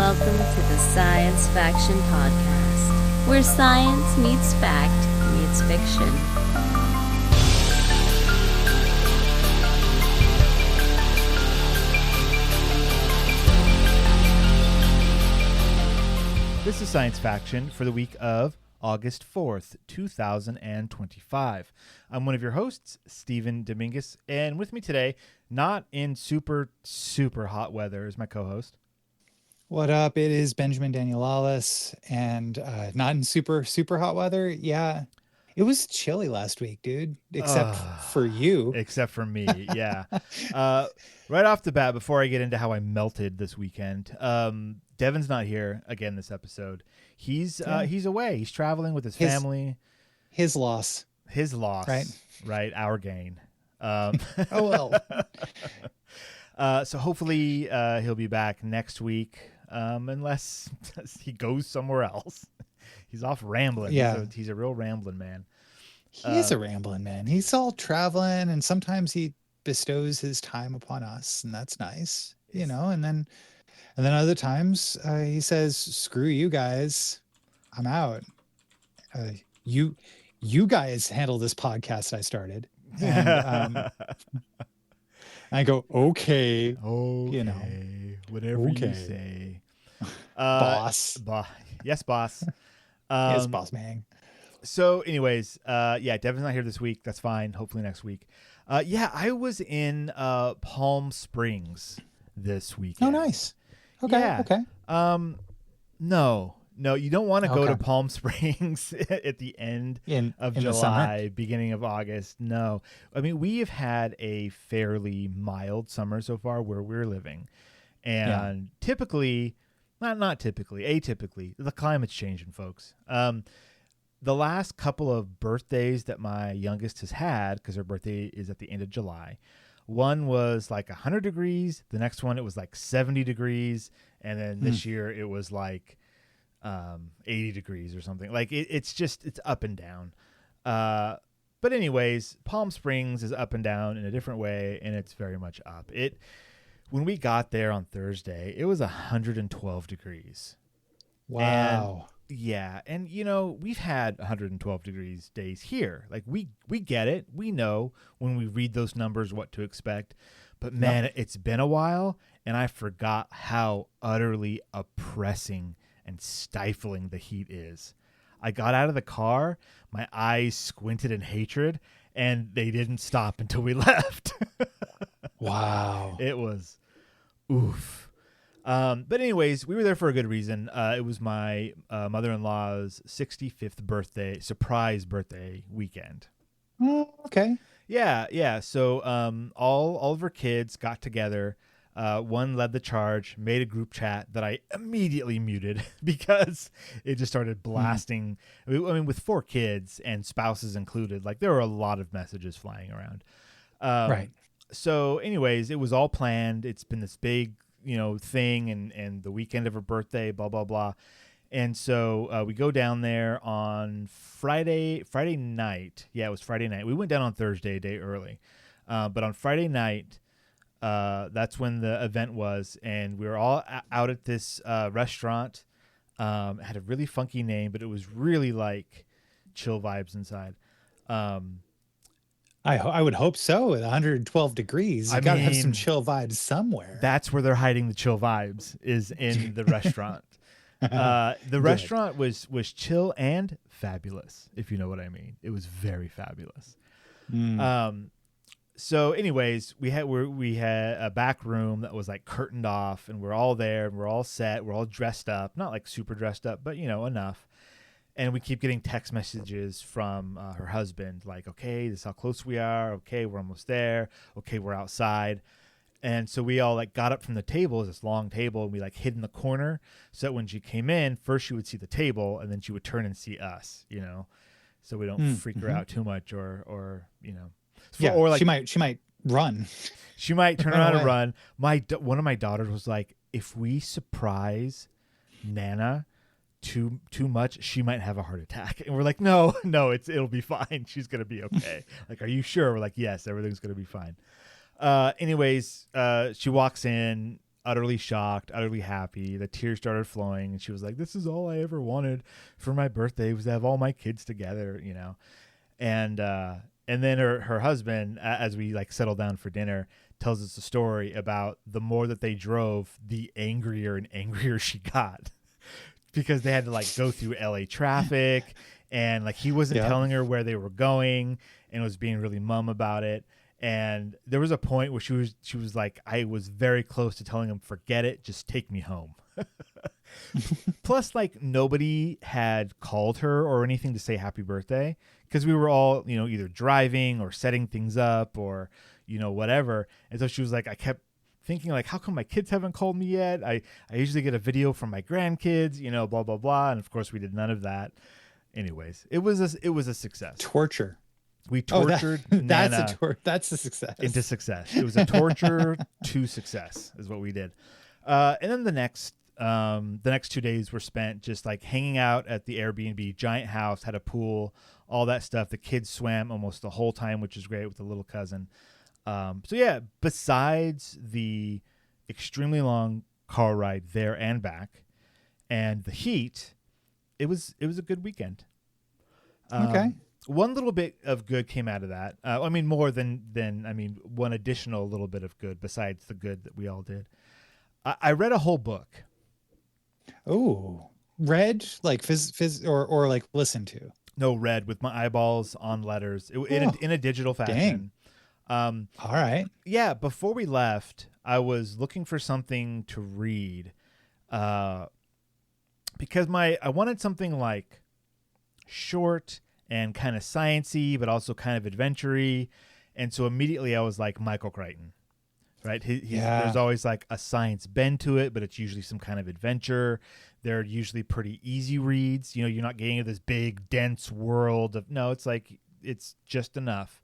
welcome to the Science Faction Podcast, where science meets fact meets fiction. This is Science Faction for the week of August 4th, 2025. I'm one of your hosts, Stephen Dominguez, and with me today, not in super hot weather, is my co-host. What up? It is Benjamin Danielalis, and not in super hot weather. Yeah, it was chilly last week, dude, except for you. Except for me, yeah. Right off the bat, before I get into how I melted this weekend, Devin's not here again this episode. He's away. He's traveling with his family. His loss. His loss. Right. Our gain. Oh well. So hopefully he'll be back next week, unless he goes somewhere else. He's off rambling. Yeah. He's a real rambling man. He is a rambling man. He's all traveling, and sometimes he bestows his time upon us, and that's nice, you know. And then other times he says, "Screw you guys, I'm out. You guys handle this podcast I started." And I go, okay, you know, whatever you say, boss. Yes, boss. Yes, boss man. So, anyways, Devin's not here this week. That's fine. Hopefully next week. I was in Palm Springs this weekend. Oh, nice. Okay. Yeah. Okay. No, you don't want to go to Palm Springs at the end of July, beginning of August. No. I mean, we have had a fairly mild summer so far where we're living. And atypically, the climate's changing, folks. The last couple of birthdays that my youngest has had, because her birthday is at the end of July, one was like 100 degrees. The next one, it was like 70 degrees. And then this year it was like 80 degrees or something. Like it's up and down. But anyways, Palm Springs is up and down in a different way, and it's very much up. When we got there on Thursday, it was 112 degrees. Wow. And you know, we've had 112 degrees days here. Like we get it. We know when we read those numbers what to expect. But man, it's been a while, and I forgot how utterly oppressing and stifling the heat is. I got out of the car, my eyes squinted in hatred, and they didn't stop until we left. Wow. It was oof. But anyways, we were there for a good reason. It was my mother-in-law's 65th surprise birthday weekend. Oh, okay. Yeah. So all of her kids got together. One led the charge, made a group chat that I immediately muted because it just started blasting. I mean, with 4 kids and spouses included, like there were a lot of messages flying around. Right. So anyways, it was all planned. It's been this big, thing and the weekend of her birthday, blah, blah, blah. And so we go down there on Friday night. Yeah, it was Friday night. We went down on Thursday, a day early. But on Friday night, that's when the event was, and we were all out at this restaurant. It had a really funky name, but it was really like chill vibes inside. I would hope so. At 112 degrees, you gotta have some chill vibes somewhere. That's where they're hiding the chill vibes, is in the restaurant. The restaurant was chill and fabulous, if you know what I mean. It was very fabulous. So anyways, we had a back room that was like curtained off, and we're all there, and we're all set, we're all dressed up, not like super dressed up, but enough. And we keep getting text messages from her husband, like, okay, this is how close we are. Okay, we're almost there. Okay, we're outside. And so we all like got up from the table, this long table, and we like hid in the corner so that when she came in, first she would see the table, and then she would turn and see us, so we don't freak her out too much or. Or like she might run. She might turn around and run. One of my daughters was like, if we surprise Nana too much, she might have a heart attack. And we're like, no, it'll be fine. She's gonna be okay. Like, are you sure? We're like, yes, everything's gonna be fine. Anyways, she walks in. utterly shocked, utterly happy. The tears started flowing, and she was like, "This is all I ever wanted for my birthday, was to have all my kids together," you know. And then her husband, as we like settled down for dinner, tells us a story about the more that they drove, the angrier and angrier she got because they had to like go through LA traffic, and like he wasn't telling her where they were going and was being really mum about it. And there was a point where she was like, I was very close to telling him, forget it, just take me home. Plus, like, nobody had called her or anything to say happy birthday because we were all, you know, either driving or setting things up or, you know, whatever. And so she was like, I kept thinking, like, how come my kids haven't called me yet? I usually get a video from my grandkids, you know, blah, blah, blah. And of course, we did none of that. Anyways, it was a success. Torture. We tortured Nana that's a success. into success. It was a torture to success is what we did. And then the next 2 days were spent just like hanging out at the Airbnb, giant house, had a pool, all that stuff. The kids swam almost the whole time, which is great with the little cousin. So yeah, besides the extremely long car ride there and back and the heat, it was a good weekend. Okay. One little bit of good came out of that. I mean, more than one additional little bit of good besides the good that we all did. I read a whole book. Oh, read like or like listen to? No, read with my eyeballs on letters in a digital fashion. Dang. All right. Yeah. Before we left, I was looking for something to read, because I wanted something like short and kind of sciencey, but also kind of adventure-y. And so immediately I was like, Michael Crichton, right? There's always like a science bend to it, but it's usually some kind of adventure. They're usually pretty easy reads. You know, you're not getting into this big, dense world of, no, it's like, it's just enough.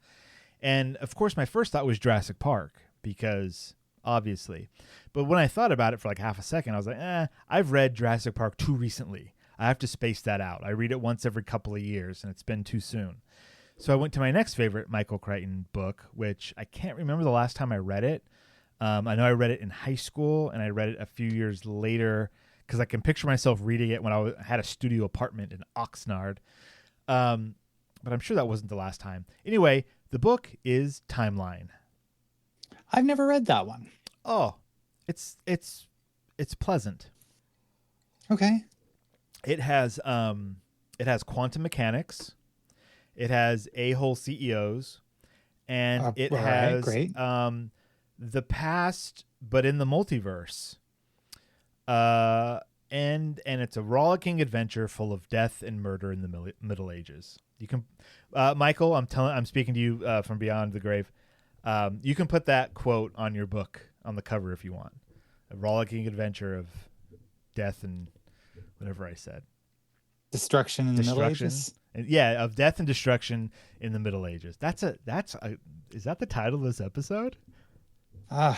And of course, my first thought was Jurassic Park, because obviously, but when I thought about it for like half a second, I was like, I've read Jurassic Park too recently. I have to space that out. I read it once every couple of years, and it's been too soon. So I went to my next favorite Michael Crichton book, which I can't remember the last time I read it. I know I read it in high school, and I read it a few years later because I can picture myself reading it when I had a studio apartment in Oxnard. But I'm sure that wasn't the last time. Anyway, the book is Timeline. I've never read that one. Oh, it's pleasant. Okay. It has quantum mechanics. It has a-hole CEOs, and it has the past, but in the multiverse. And it's a rollicking adventure full of death and murder in the Middle Ages. You can, Michael, I'm speaking to you from beyond the grave. You can put that quote on your book on the cover if you want. A rollicking adventure of death and whatever I said. Destruction in the Middle Ages? Yeah, of death and destruction in the Middle Ages. Is that the title of this episode? I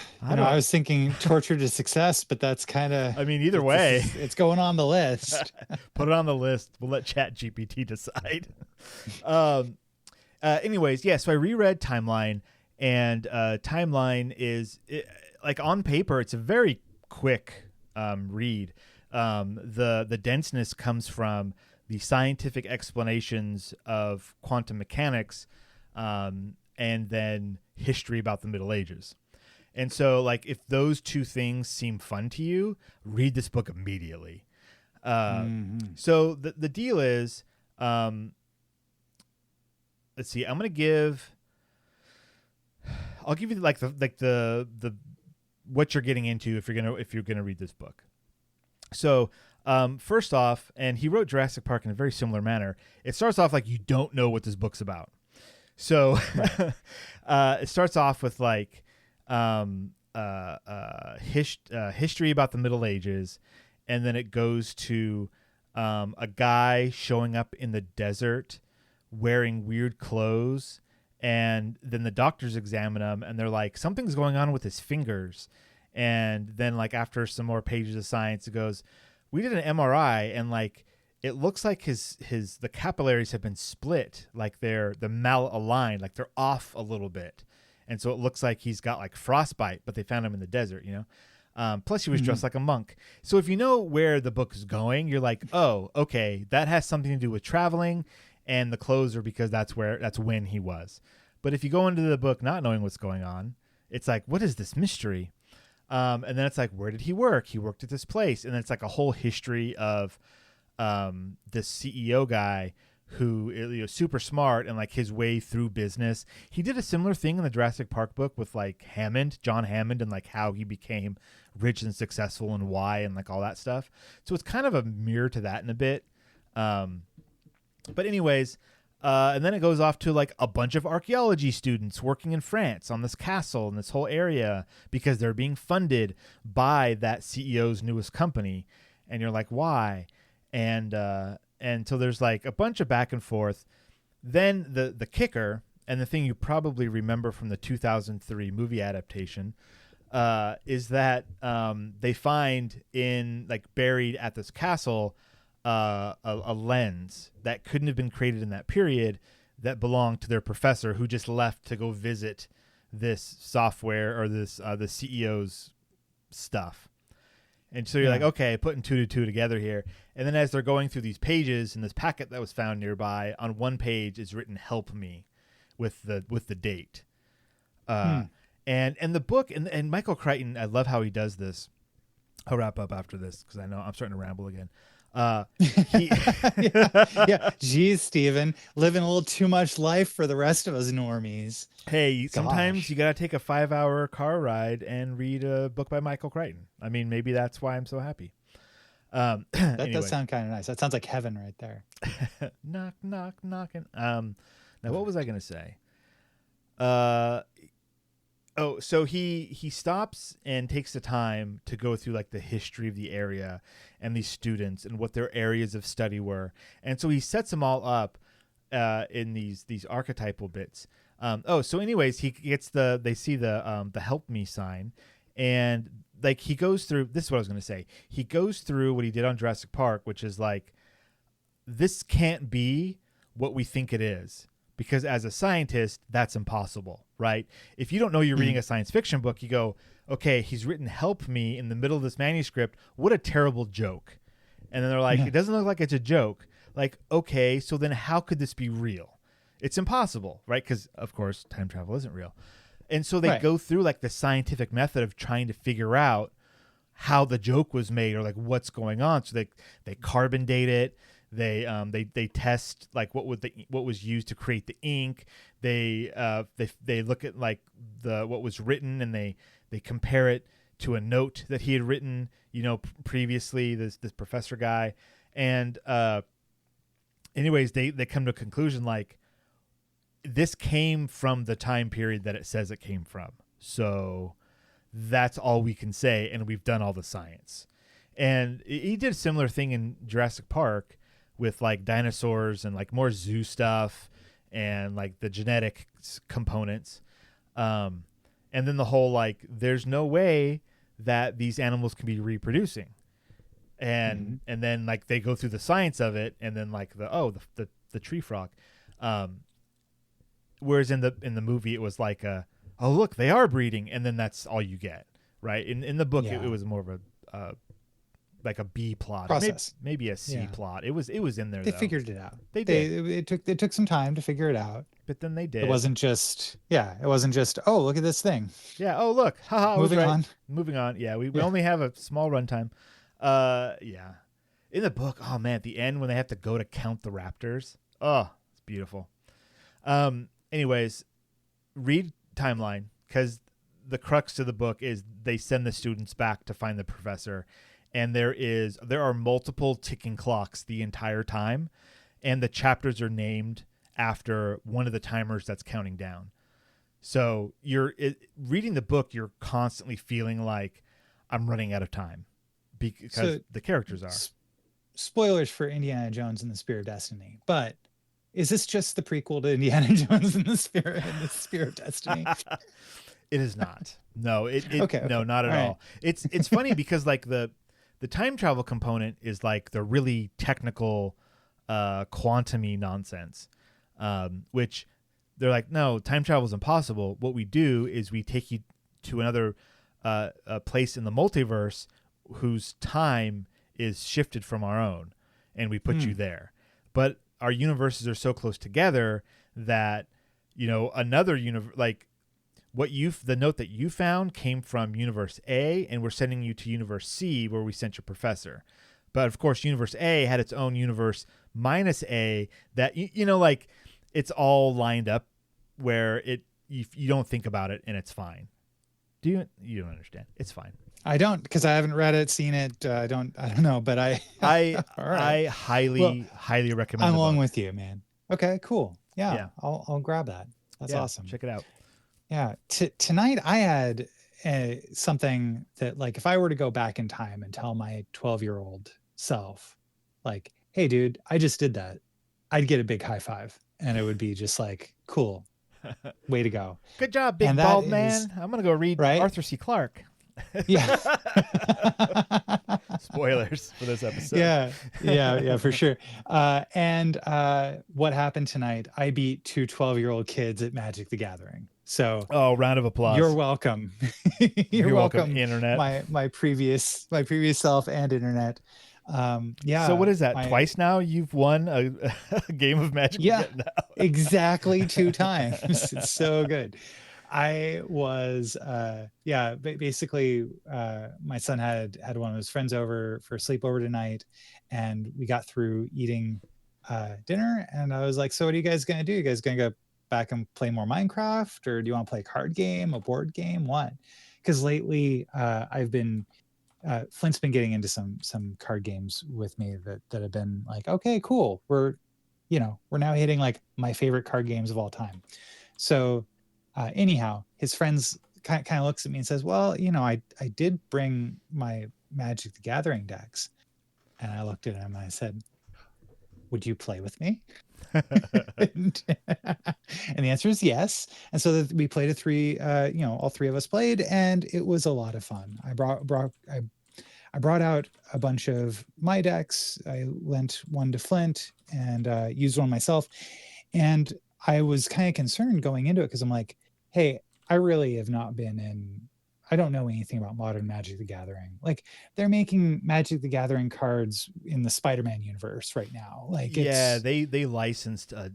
was thinking torture to success, but that's kind of... I mean, either way. It's going on the list. Put it on the list. We'll let ChatGPT decide. Anyways, yeah, so I reread Timeline, and Timeline is, like on paper, it's a very quick read. The denseness comes from the scientific explanations of quantum mechanics, and then history about the Middle Ages. And so, like, if those two things seem fun to you, read this book immediately. So the deal is, let's see, I'll give you like the what you're getting into if you're gonna read this book. So first off, and he wrote Jurassic Park in a very similar manner. It starts off like you don't know what this book's about. So it starts off with like history about the Middle Ages, and then it goes to a guy showing up in the desert wearing weird clothes, and then the doctors examine him and they're like, something's going on with his fingers. And then like after some more pages of science, it goes, we did an MRI and like it looks like the capillaries have been split, like they're malaligned, like they're off a little bit. And so it looks like he's got like frostbite, but they found him in the desert, you know? Plus, he was dressed like a monk. So if you know where the book is going, you're like, oh, okay, that has something to do with traveling, and the clothes are because that's when he was. But if you go into the book not knowing what's going on, it's like, what is this mystery? And then it's like, where did he work? He worked at this place. And it's like a whole history of this CEO guy who is super smart and like his way through business. He did a similar thing in the Jurassic Park book with like John Hammond, and like how he became rich and successful and why and like all that stuff. So it's kind of a mirror to that in a bit. But anyways, and then it goes off to like a bunch of archaeology students working in France on this castle and this whole area because they're being funded by that CEO's newest company. And you're like, why? And so there's like a bunch of back and forth. Then the kicker, and the thing you probably remember from the 2003 movie adaptation, is that they find buried at this castle a lens that couldn't have been created in that period that belonged to their professor, who just left to go visit this software or this the CEO's stuff. And so you're like, okay, putting two to two together here. And then as they're going through these pages in this packet that was found nearby, on one page is written "Help me," with the date. And the book and Michael Crichton, I love how he does this. I'll wrap up after this because I know I'm starting to ramble again. Geez, Steven, living a little too much life for the rest of us normies. Hey, sometimes you got to take a 5-hour car ride and read a book by Michael Crichton. I mean, maybe that's why I'm so happy. That does sound kind of nice. That sounds like heaven right there. Knock, knock, knocking. Now what was I going to say? So he stops and takes the time to go through like the history of the area and these students and what their areas of study were. And so he sets them all up in these archetypal bits. So anyways, they see the help me sign, and like he goes through, this is what I was going to say. He goes through what he did on Jurassic Park, which is like, this can't be what we think it is. Because as a scientist, that's impossible, right? If you don't know you're reading a science fiction book, you go, okay, he's written "help me" in the middle of this manuscript. What a terrible joke. And then they're like, it doesn't look like it's a joke. Like, okay, so then how could this be real? It's impossible, right? Because, of course, time travel isn't real. And so they go through like the scientific method of trying to figure out how the joke was made or like what's going on. So they carbon date it. They test like what was used to create the ink. They look at like what was written, and they compare it to a note that he had written, previously, this professor guy. And anyways, they come to a conclusion like, this came from the time period that it says it came from. So that's all we can say, and we've done all the science. And he did a similar thing in Jurassic Park with like dinosaurs and like more zoo stuff and like the genetic components. And then the whole, like, there's no way that these animals can be reproducing. And then like they go through the science of it, and then like the tree frog. Whereas in the movie it was like oh look, they are breeding, and then that's all you get, right? In the book it was more of a like a B plot, process, maybe a C plot. It was in there. They though. figured it out. They did. It took some time to figure it out, but then they did. It wasn't just oh, look at this thing. Yeah. Oh look. Haha. Moving on. Yeah. We only have a small runtime. Yeah. In the book, oh man, at the end when they have to go to count the raptors, oh, it's beautiful. Anyways, read timeline, because the crux of the book is they send the students back to find the professor. And there are multiple ticking clocks the entire time, and the chapters are named after one of the timers that's counting down. So reading the book, you're constantly feeling like I'm running out of time because the characters are. Spoilers for Indiana Jones and the Spear of Destiny, but is this just the prequel to Indiana Jones and the Spear of Destiny? It is not. No, okay. No, not at all. It's funny because like the time travel component is like the really technical quantum-y nonsense, which they're like, no, time travel is impossible. What we do is we take you to another a place in the multiverse whose time is shifted from our own, and we put you there. But our universes are so close together that, you know, another universe, like the note that you found came from universe A, and we're sending you to universe C where we sent your professor. But of course, universe A had its own universe minus A that, you know, like it's all lined up where you don't think about it and it's fine. You don't understand. It's fine. I don't, because I haven't read it, seen it. I don't know, but I all right. I highly recommend. I'm the along book. with you, man. Okay, cool. Yeah, Yeah. I'll grab that. That's awesome. Check it out. Yeah. Tonight I had something that, like, if I were to go back in time and tell my 12-year-old self, like, hey, dude, I just did that, I'd get a big high five, and it would be just like, cool, way to go. Good job, big bald man. I'm gonna go read Arthur C. Clarke. Yeah. Spoilers for this episode. Yeah, for sure. And what happened tonight? I beat 2 12-year-old kids at Magic the Gathering. So, round of applause. You're welcome. You're welcome, internet. My previous self and internet. Yeah. So what is that? Twice now you've won a game of Magic? Yeah, exactly 2 times. It's so good. I was, basically, my son had one of his friends over for a sleepover tonight, and we got through eating dinner, and I was like, so what are you guys going to do? You guys going to go back and play more Minecraft, or do you want to play a card game, a board game? What? Because lately I've been, Flint's been getting into some card games with me that have been like, okay, cool. We're now hitting like my favorite card games of all time. So anyhow, his friends kind of looks at me and says, well, I did bring my Magic the Gathering decks. And I looked at him and I said, would you play with me? And the answer is yes. And so that we played all 3 of us played, and it was a lot of fun. I brought out a bunch of my decks. I lent one to Flint and used one myself. And I was kind of concerned going into it because I'm like, hey, I really have not I don't know anything about modern Magic the Gathering. Like, they're making Magic the Gathering cards in the Spider-Man universe right now. Like, they licensed a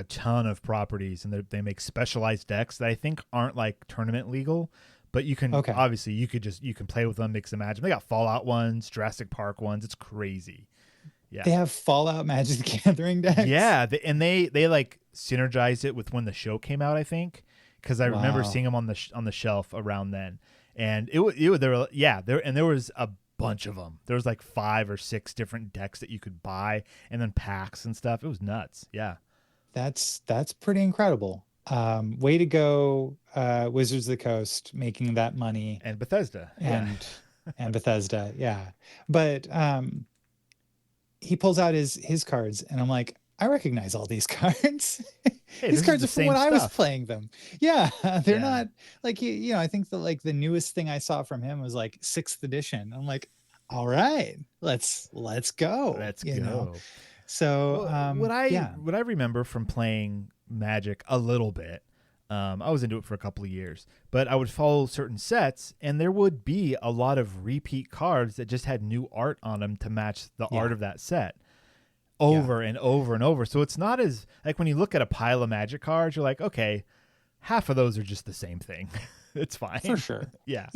ton of properties, and they make specialized decks that I think aren't like tournament legal, but you can obviously you can play with them, mix and match. They got Fallout ones, Jurassic Park ones. It's crazy. Yeah, they have Fallout Magic the Gathering decks. Yeah, they like synergized it with when the show came out, I think, because I remember seeing them on the shelf around then. And there was a bunch of them. There was like 5 or 6 different decks that you could buy, and then packs and stuff. It was nuts. Yeah, that's pretty incredible. Way to go, Wizards of the Coast, making that money, and Bethesda, and Bethesda, yeah. But he pulls out his cards, and I'm like, I recognize all these cards. Hey, these cards are from when I was playing them. Yeah, they're not like I think the newest thing I saw from him was like 6th edition. I'm like, all right, let's go. Let's go. So what I remember from playing Magic a little bit, I was into it for a couple of years, but I would follow certain sets, and there would be a lot of repeat cards that just had new art on them to match the art of that set. Over and over and over. So it's not as like when you look at a pile of Magic cards, you're like, okay, half of those are just the same thing. It's fine. For sure. Yeah.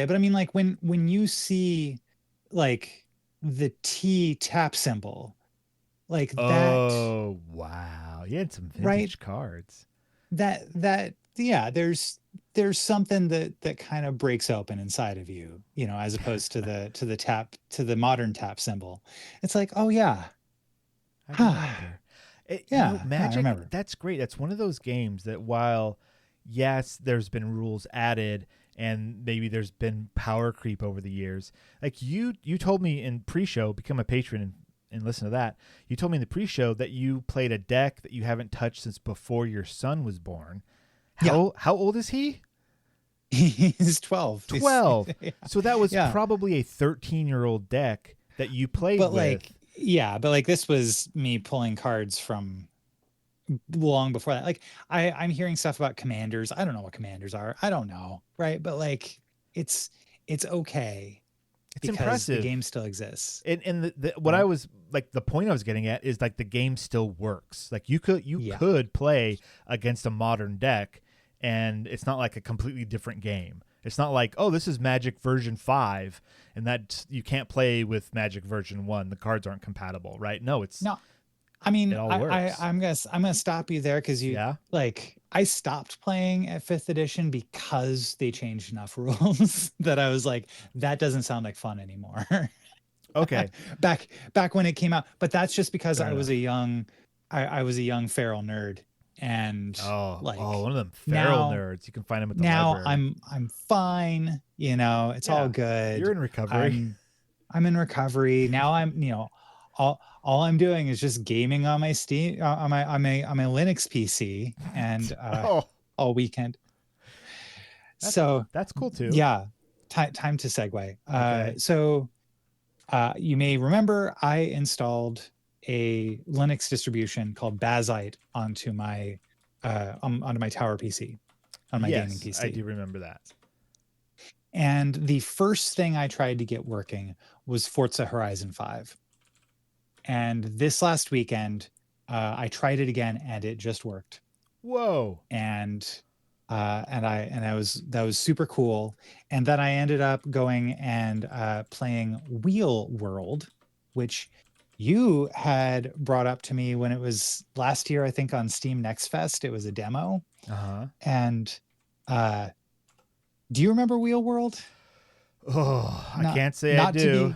But I mean, like when you see like the T tap symbol, like that. Oh, wow. You had some vintage cards. There's something that kind of breaks open inside of you, as opposed to the modern tap symbol. It's like, oh yeah. I remember. Magic, that's great. That's one of those games that while, yes, there's been rules added and maybe there's been power creep over the years. Like you told me in pre-show, become a patron and listen to that. You told me in the pre-show that you played a deck that you haven't touched since before your son was born. How old is he? He's 12. 12. So that was probably a 13-year-old deck that you played with. But this was me pulling cards from long before that. Like I'm hearing stuff about commanders. I don't know what commanders are. I don't know. Right. But like it's it's okay It's because the impressive. game still exists. And what Right? I was like, the point I was getting at is like the game still works. Like you Yeah. could play against a modern deck, and it's not like a completely different game. It's not like, oh, this is Magic version 5, and that you can't play with Magic version 1. The cards aren't compatible, right? No, No, I mean, it all works. I'm gonna stop you there because you Yeah. like I stopped playing at 5th edition because they changed enough rules that I was like, that doesn't sound like fun anymore. Okay. back when it came out. But that's just because Fair I was enough. a young I was a young feral nerd. And Oh, like one of them feral now nerds. You can find them at the now library. I'm fine, you know, it's all Yeah. You're good. in recovery. I'm in recovery. Now I'm, you know, all I'm doing is just gaming on my Steam on my Linux PC and Oh, all weekend. that So that's cool too. yeah, time to segue. Okay. You may remember I installed a Linux distribution called Bazite onto my tower PC, on my gaming Yes, I PC. do remember that. And the first thing I tried to get working was Forza Horizon 5. And this last weekend, I tried it again and it just worked. Whoa. And that was super cool. And then I ended up going and playing Wheel World, which you had brought up to me when it was last year, I think on Steam Next Fest. It was a demo. Uh-huh. And do you remember Wheel World? Oh, I Not can't say I not to do. be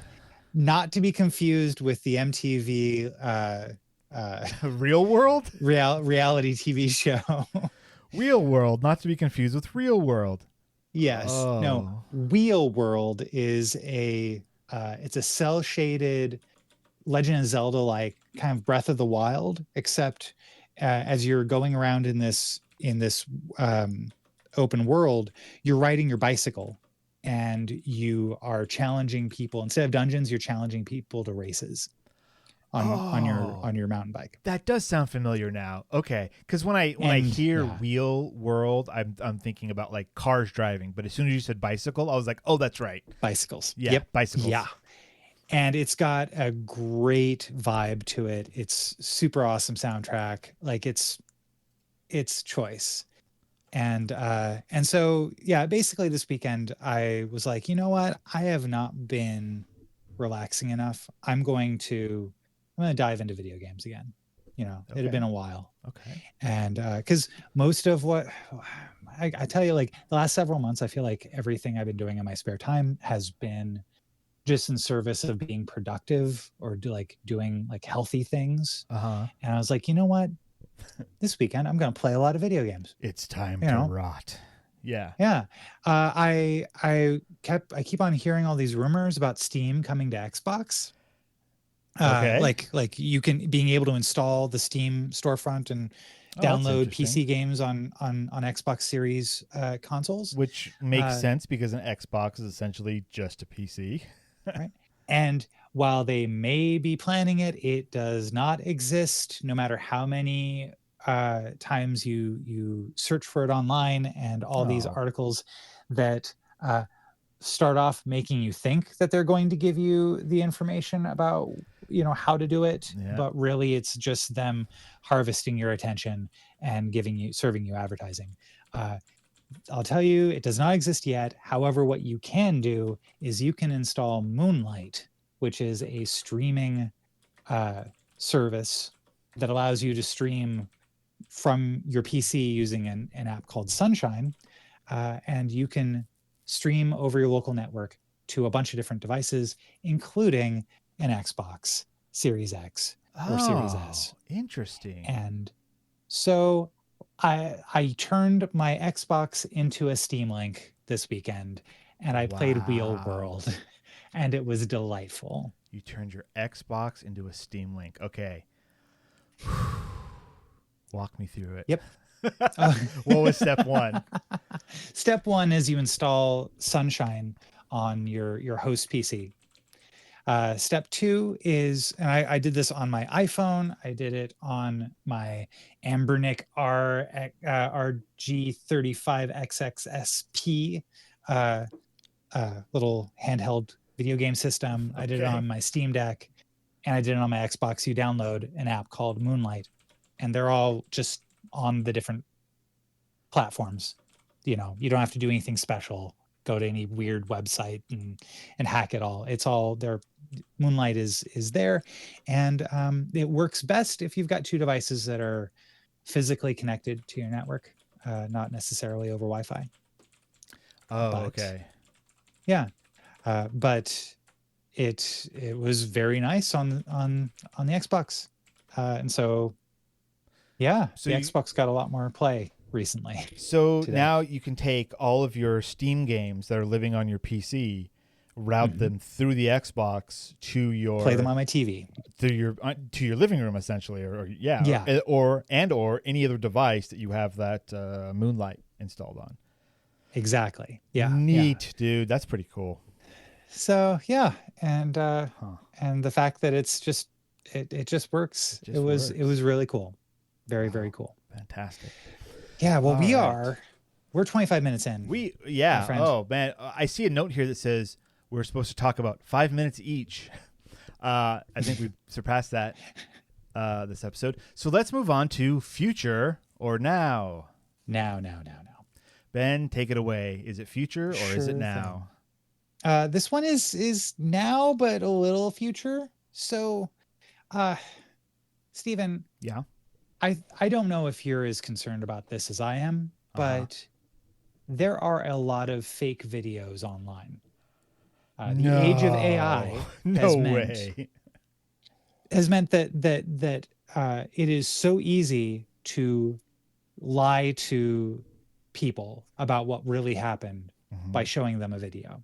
not to be confused with the MTV Real world? reality TV show. Real world, not to be confused with real world. Yes. No, Oh. Wheel World is it's a cell shaded Legend of Zelda like kind of Breath of the Wild, except as you're going around in this open world, you're riding your bicycle and you are challenging people. Instead of dungeons, you're challenging people to races Oh. on your mountain bike. That does sound familiar now. Okay, because when I And hear yeah, real world, I'm thinking about like cars driving. But as soon as you said bicycle, I was like, oh, that's right. bicycles. Yeah, Yep. bicycles. Yeah. And it's got a great vibe to it. It's super awesome soundtrack. Like it's choice. And so yeah, basically this weekend I was like, you know what? I have not been relaxing enough. I'm going to dive into video games again. You know, it had been Okay. a while. Okay. And because most of what I tell you, like the last several months, I feel like everything I've been doing in my spare time has been just in service of being productive or doing like healthy things. Uh-huh. And I was like, you know what? This weekend I'm going to play a lot of video games. It's time You to know? rot. Yeah. Yeah. I keep on hearing all these rumors about Steam coming to Xbox. Okay. Like you can being able to install the Steam storefront and Oh, that's download interesting. PC games on Xbox Series consoles. Which makes Uh, sense because an Xbox is essentially just a PC. right. And while they may be planning it, it does not exist. No matter how many times you search for it online, and all these Oh. articles that start off making you think that they're going to give you the information about how to do it, Yeah. but really it's just them harvesting your attention and serving you advertising. I'll tell you, it does not exist yet. However, what you can do is you can install Moonlight, which is a streaming service that allows you to stream from your PC using an app called Sunshine. And you can stream over your local network to a bunch of different devices, including an Xbox Series X or Series S. Interesting. And so I turned my Xbox into a Steam Link this weekend, and I played Wheel Wow. World, and it was delightful. You turned your Xbox into a Steam Link. Okay. Walk me through it. Yep. What was step one? Step one is you install Sunshine on your host PC. Step two is, and I did this on my iPhone. I did it on my Ambernic RG35XXSP little handheld video game system. I did it Okay. on my Steam Deck, and I did it on my Xbox. You download an app called Moonlight, and they're all just on the different platforms. You don't have to do anything special. Go to any weird website and hack it all. It's all there. Moonlight is there, and it works best if you've got two devices that are physically connected to your network, not necessarily over Wi-Fi. Oh, But, okay. Yeah, but it was very nice on the Xbox, and so yeah, So the you, Xbox got a lot more play recently. so today. now you can take all of your Steam games that are living on your PC, route Mhm. them through the Xbox to your Play them on my TV. to your living room essentially, or Yeah. or any other device that you have that Moonlight installed on. Exactly. Yeah. Neat, dude. That's pretty cool. So yeah, and Huh. and the fact that it's just it just works. Just It was works. really cool. Very, Wow. very cool. Fantastic. Yeah, well, All right. we're 25 minutes in. my friend. Oh man, I see a note here that says we're supposed to talk about 5 minutes each. I think we've surpassed that this episode. So let's move on to future or now. Now. Ben, take it away. Is it future or is Sure it now? This one is now, but a little future. So, Stephen, Yeah. I don't know if you're as concerned about this as I am, but there are a lot of fake videos online. The age of AI No way. has meant that it is so easy to lie to people about what really happened by showing them a video.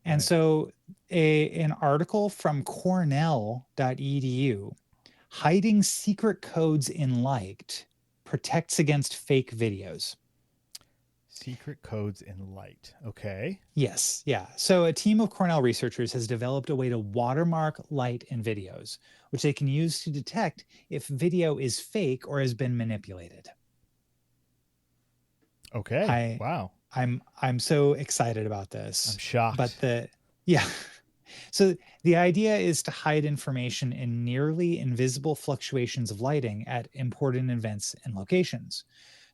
And Right. so an article from cornell.edu, hiding secret codes in Liked protects against fake videos. Secret codes in light. Okay. Yes, yeah. So a team of Cornell researchers has developed a way to watermark light in videos, which they can use to detect if video is fake or has been manipulated. Okay. Wow. I'm so excited about this. I'm shocked. But so the idea is to hide information in nearly invisible fluctuations of lighting at important events and locations,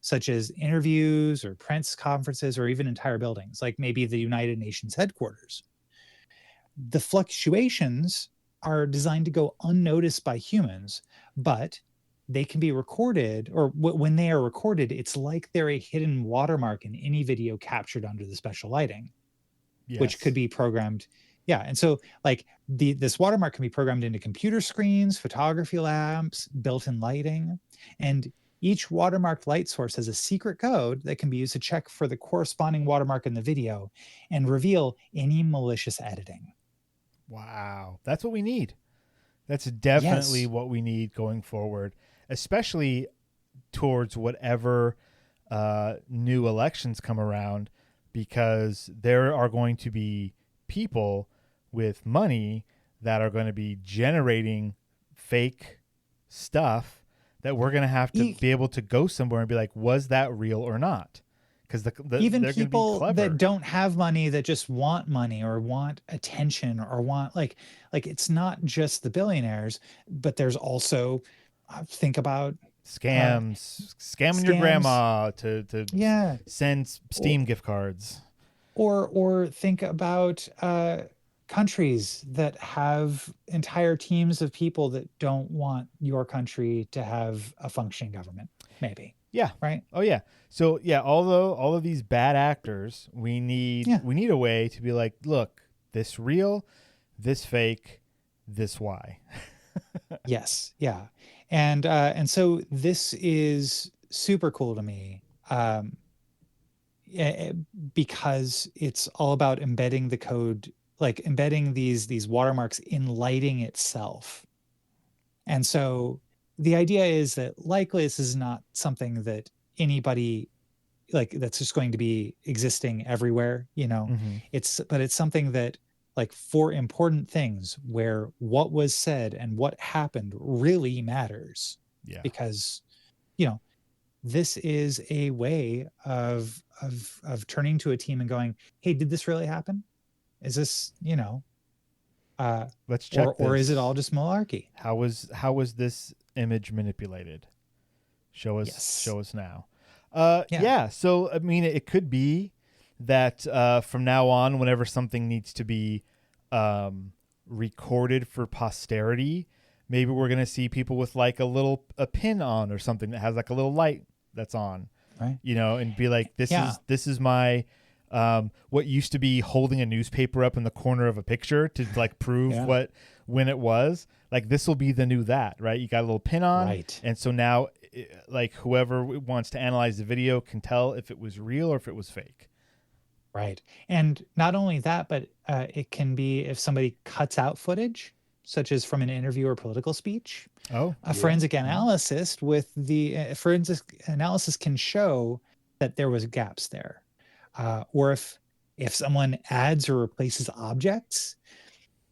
such as interviews or press conferences or even entire buildings, like maybe the United Nations headquarters. The fluctuations are designed to go unnoticed by humans, but they can be recorded, or when they are recorded, it's like they're a hidden watermark in any video captured under the special lighting, which could be programmed. Yeah. And so like this watermark can be programmed into computer screens, photography lamps, built-in lighting, and each watermarked light source has a secret code that can be used to check for the corresponding watermark in the video and reveal any malicious editing. Wow. That's what we need. That's definitely Yes. what we need going forward, especially towards whatever new elections come around, because there are going to be people with money that are going to be generating fake stuff that we're going to have to be able to go somewhere and be like, was that real or not? Because even they're people gonna be clever. that don't have money, that just want money or want attention or want like it's not just the billionaires, but there's also think about scamming your grandma to send Steam gift cards, or think about countries that have entire teams of people that don't want your country to have a functioning government, maybe. Yeah. Right. Oh yeah. So yeah, although all of these bad actors, we need a way to be like, look, this real, this fake, this why. Yes. Yeah. And so this is super cool to me, because it's all about embedding the code, like embedding these watermarks in lighting itself. And so the idea is that likely this is not something that anybody like that's just going to be existing everywhere, but it's something that like for important things where what was said and what happened really matters. Yeah. Because, this is a way of turning to a team and going, hey, did this really happen? Is this, Let's check or is it this. all just malarkey? How was this image manipulated? Show Yes. us now. Yeah. Yeah. So I mean, it could be that from now on, whenever something needs to be recorded for posterity, maybe we're gonna see people with like a pin on or something that has like a little light that's on, Right. and be like, Yeah. this is my what used to be holding a newspaper up in the corner of a picture to like prove Yeah. when it was. Like this will be the new that, right? You got a little pin on, Right. and so now like whoever wants to analyze the video can tell if it was real or if it was fake. Right. And not only that, but it can be if somebody cuts out footage, such as from an interview or political speech. Oh, A forensic analyst with the forensic analysis can show that there was gaps there. Or if someone adds or replaces objects,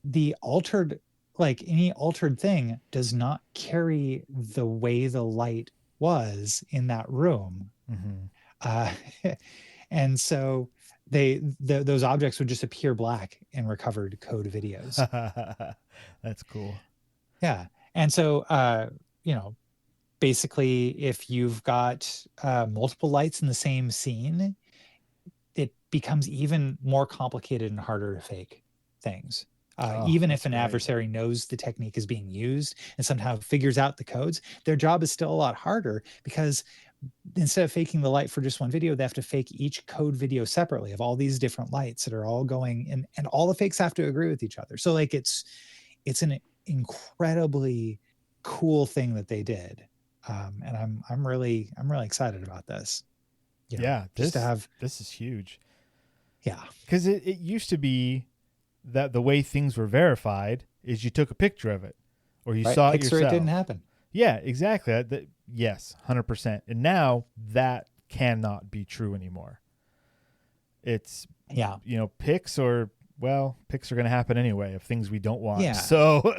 the altered, like any altered thing, does not carry the way the light was in that room. Mm-hmm. Uh, and so those objects would just appear black in recovered code videos. That's cool. Yeah. And so, basically, if you've got multiple lights in the same scene, it becomes even more complicated and harder to fake things. Even if an adversary knows the technique is being used and somehow figures out the codes, their job is still a lot harder, because instead of faking the light for just one video, they have to fake each code video separately of all these different lights that are all going, and all the fakes have to agree with each other. So like it's an incredibly cool thing that they did. And I'm really excited about this. Just to have this is huge. Yeah. Because it used to be that the way things were verified is you took a picture of it or you saw it yourself. It didn't happen. Yeah, exactly. Yes, 100%. And now that cannot be true anymore. It's, pics are going to happen anyway of things we don't want. Yeah. So,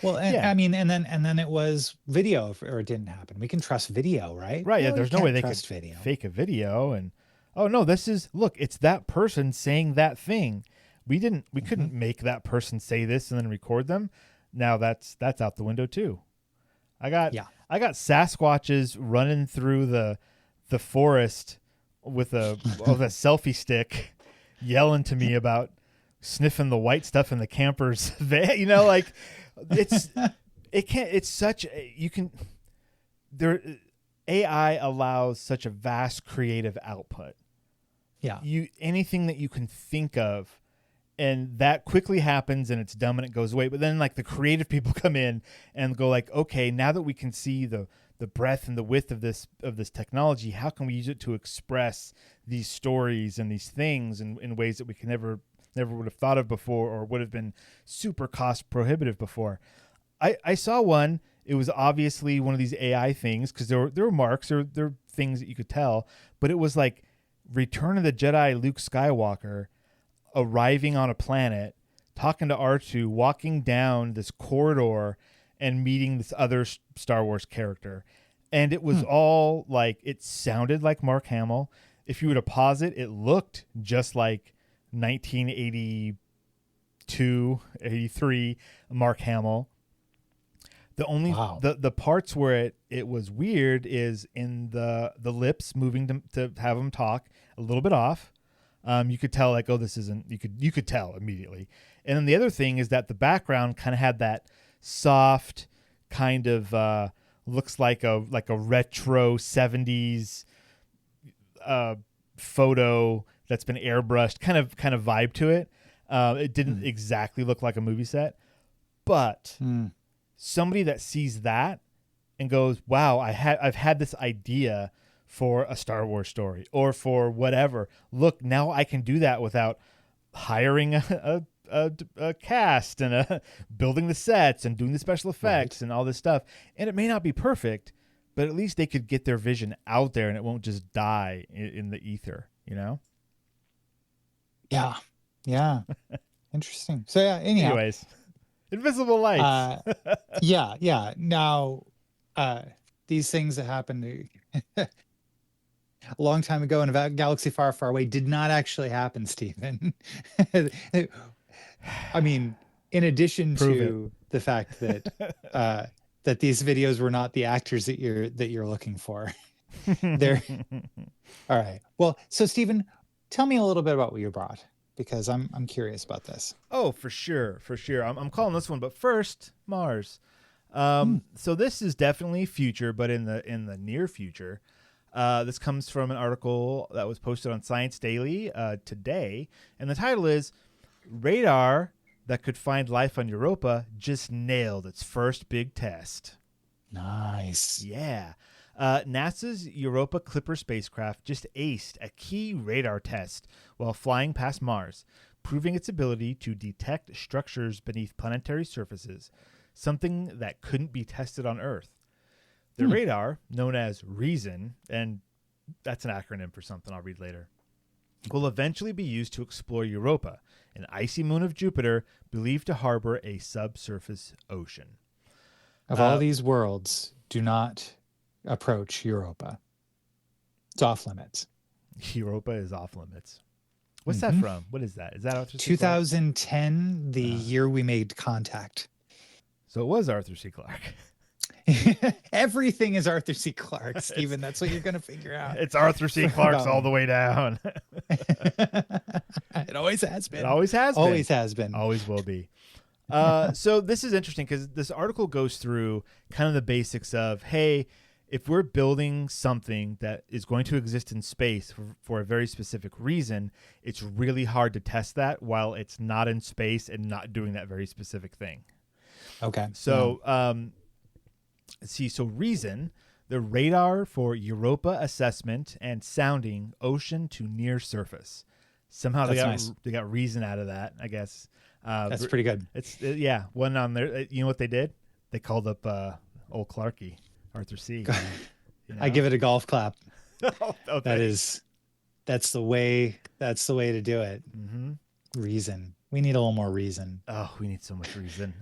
well, I mean, and then it was video, or it didn't happen. We can trust video, right? Right. Yeah. There's no way they could video. Fake a video and, oh no, look, it's that person saying that thing. We couldn't make that person say this and then record them. Now that's out the window too. I got Sasquatches running through the forest with a selfie stick, yelling to me about sniffing the white stuff in the camper's van. AI allows such a vast creative output. Yeah. Anything that you can think of, and that quickly happens and it's dumb and it goes away. But then like the creative people come in and go like, okay, now that we can see the breadth and the width of this technology, how can we use it to express these stories and these things in ways that we can never would have thought of before, or would have been super cost prohibitive before. I saw one. It was obviously one of these AI things, because there were marks, there were things that you could tell, but it was like Return of the Jedi Luke Skywalker arriving on a planet, talking to R2, walking down this corridor and meeting this other Star Wars character. And it was all like, it sounded like Mark Hamill. If you were to pause it, it looked just like 1982, 83 Mark Hamill. The only the parts where it was weird is in the lips moving to have him talk a little bit off. You could tell like, oh, this isn't, you could tell immediately. And then the other thing is that the background kind of had that soft kind of looks like a retro 70s photo that's been airbrushed kind of vibe to it. It didn't exactly look like a movie set, but somebody that sees that and goes, wow, I've had this idea for a Star Wars story or for whatever. Look, now I can do that without hiring a cast and building the sets and doing the special effects and all this stuff. And it may not be perfect, but at least they could get their vision out there and it won't just die in the ether, Yeah. Interesting. So yeah, anyways, invisible lights. Yeah. Now, these things that happen to a long time ago in a galaxy far, far away did not actually happen, Stephen. I mean, in addition Prove it. to the fact that that these videos were not the actors that you're looking for. They're all right. Well, so Stephen, tell me a little bit about what you brought, because I'm curious about this. Oh, for sure, for sure. I'm calling this one, but first, Mars. Hmm. So this is definitely future, but in the near future. This comes from an article that was posted on Science Daily today, and the title is "Radar that could find life on Europa just nailed its first big test." Nice. Yeah. NASA's Europa Clipper spacecraft just aced a key radar test while flying past Mars, proving its ability to detect structures beneath planetary surfaces, something that couldn't be tested on Earth. The radar, known as REASON, and that's an acronym for something I'll read later, will eventually be used to explore Europa, an icy moon of Jupiter believed to harbor a subsurface ocean. Of all these worlds, do not approach Europa. It's off limits. Europa is off limits. What's that from? What is that? Is that Arthur C. Clarke? 2010, the year we made contact. So it was Arthur C. Clarke. Everything is Arthur C. Clarke, Stephen. That's what you're going to figure out. It's Arthur C. Clarke's all the way down. It always has been. It always has been. Always has been. Always will be. So this is interesting because this article goes through kind of the basics of, hey, if we're building something that is going to exist in space for a very specific reason, it's really hard to test that while it's not in space and not doing that very specific thing. Okay. So, so REASON, the radar for Europa assessment and sounding ocean to near surface. Somehow they got reason out of that, I guess. That's pretty good. It's one on there. You know what they did? They called up old Clarky, Arthur C. You know? I give it a golf clap. Okay. That's the way to do it. Mm-hmm. Reason. We need a little more reason. Oh, we need so much reason.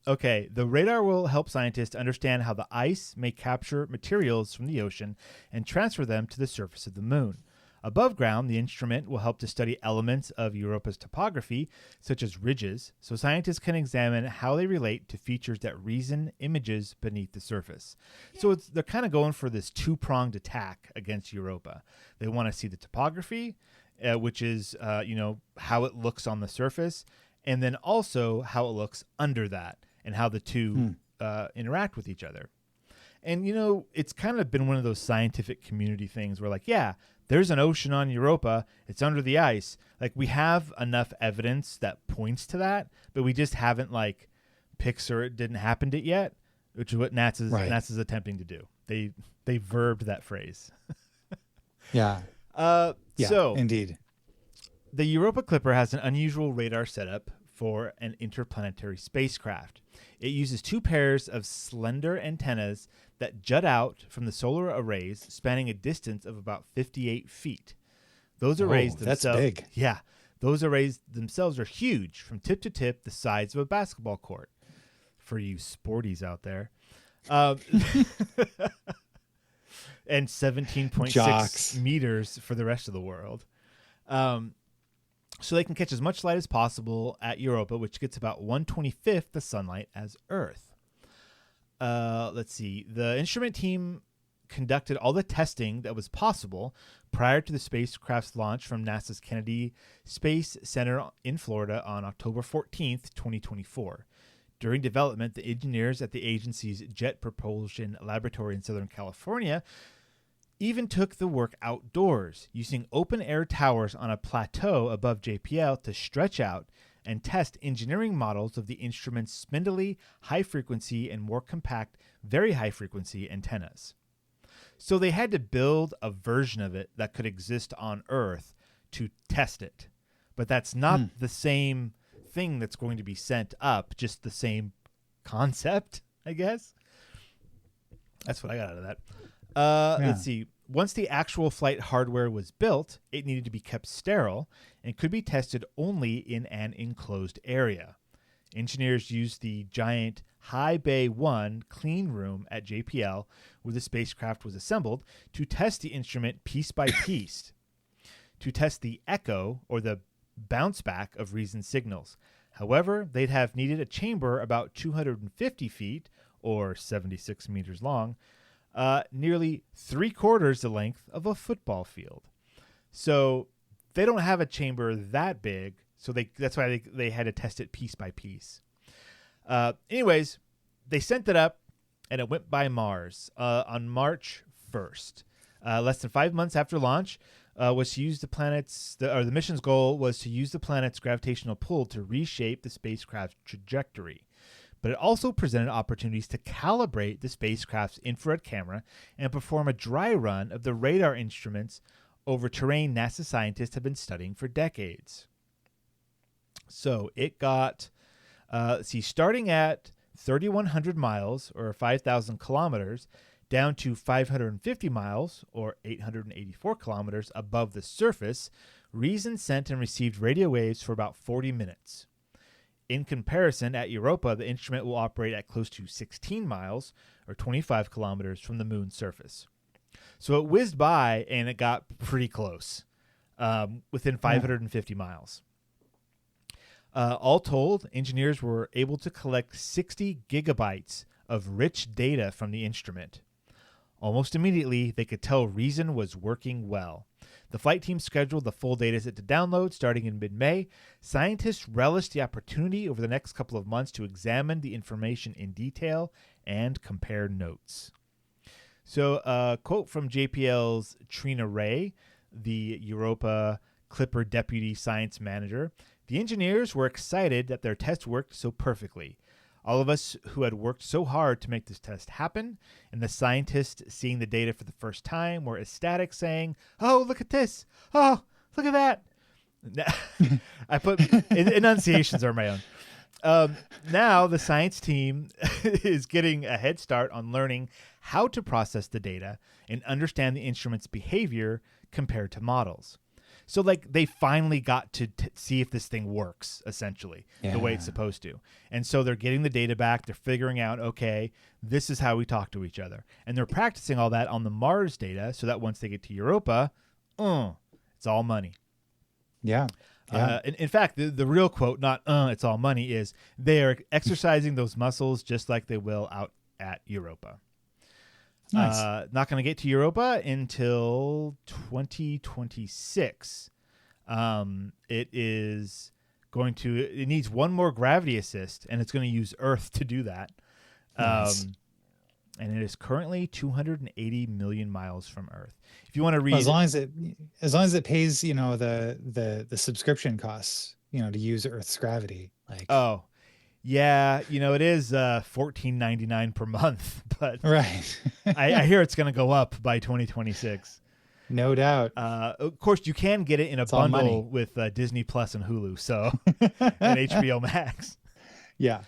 Okay. The radar will help scientists understand how the ice may capture materials from the ocean and transfer them to the surface of the moon. Above ground, the instrument will help to study elements of Europa's topography, such as ridges, so scientists can examine how they relate to features that REASON images beneath the surface. So they're kind of going for this two-pronged attack against Europa. They want to see the topography, which is how it looks on the surface, and then also how it looks under that and how the two interact with each other. And, it's kind of been one of those scientific community things where, there's an ocean on Europa. It's under the ice. We have enough evidence that points to that, but we just haven't, Pixar it didn't happen it yet, which is what NASA's attempting to do. They verbed that phrase. Yeah. So indeed. The Europa Clipper has an unusual radar setup for an interplanetary spacecraft. It uses two pairs of slender antennas that jut out from the solar arrays, spanning a distance of about 58 feet. Those arrays themselves, that's big. Yeah, those arrays themselves are huge, from tip to tip, the size of a basketball court. For you sporties out there, and 17.6 meters for the rest of the world. So they can catch as much light as possible at Europa, which gets about 1/25 the sunlight as Earth. Let's see. The instrument team conducted all the testing that was possible prior to the spacecraft's launch from NASA's Kennedy Space Center in Florida on October 14th, 2024. During development, the engineers at the agency's Jet Propulsion Laboratory in Southern California even took the work outdoors, using open-air towers on a plateau above JPL to stretch out and test engineering models of the instrument's spindly, high-frequency, and more compact, very high-frequency antennas. So they had to build a version of it that could exist on Earth to test it. But that's not the same thing that's going to be sent up, just the same concept, I guess. That's what I got out of that. Let's see. Once the actual flight hardware was built, it needed to be kept sterile and could be tested only in an enclosed area. engineers used the giant High Bay 1 clean room at JPL, where the spacecraft was assembled, to test the instrument piece by piece, to test the echo, or the bounce back of reason signals. However, they'd have needed a chamber about 250 feet, or 76 meters long, nearly 3/4 the length of a football field. So they don't have a chamber that big, so that's why they had to test it piece by piece. Anyways, they sent it up, and it went by Mars on March 1st. Less than 5 months after launch, was to use the mission's goal was to use the planet's gravitational pull to reshape the spacecraft's trajectory. But it also presented opportunities to calibrate the spacecraft's infrared camera and perform a dry run of the radar instruments over terrain NASA scientists have been studying for decades. So it got, starting at 3,100 miles, or 5,000 kilometers, down to 550 miles, or 884 kilometers above the surface, Reason sent and received radio waves for about 40 minutes. In comparison, at Europa, the instrument will operate at close to 16 miles, or 25 kilometers from the moon's surface. So it whizzed by, and it got pretty close, within 550 miles. All told, engineers were able to collect 60 gigabytes of rich data from the instrument. Almost immediately, they could tell Reason was working well. The flight team scheduled the full dataset to download starting in mid-May. Scientists relished the opportunity over the next couple of months to examine the information in detail and compare notes. So a quote from JPL's Trina Ray, the Europa Clipper deputy science manager: "The engineers were excited that their test worked so perfectly. All of us who had worked so hard to make this test happen, and the scientists seeing the data for the first time were ecstatic, saying, 'Oh, look at this! Oh, look at that!'" I put enunciations are my own. Now the science team is getting a head start on learning how to process the data and understand the instrument's behavior compared to models. So they finally got to see if this thing works, essentially, the way it's supposed to. And so they're getting the data back. They're figuring out, okay, this is how we talk to each other. And they're practicing all that on the Mars data so that once they get to Europa, it's all money. Yeah. In fact, the real quote, not it's all money, is they are exercising those muscles just like they will out at Europa. Nice. Not going to get to Europa until 2026. It needs one more gravity assist, and it's going to use Earth to do that. Nice. And it is currently 280 million miles from Earth. If you want to read, as long as it pays, the subscription costs, to use Earth's gravity. Yeah, it is $14.99 per month, but right. I hear it's going to go up by 2026. No doubt. Of course, you can get it in a bundle with Disney Plus and Hulu, and HBO Max. Yeah,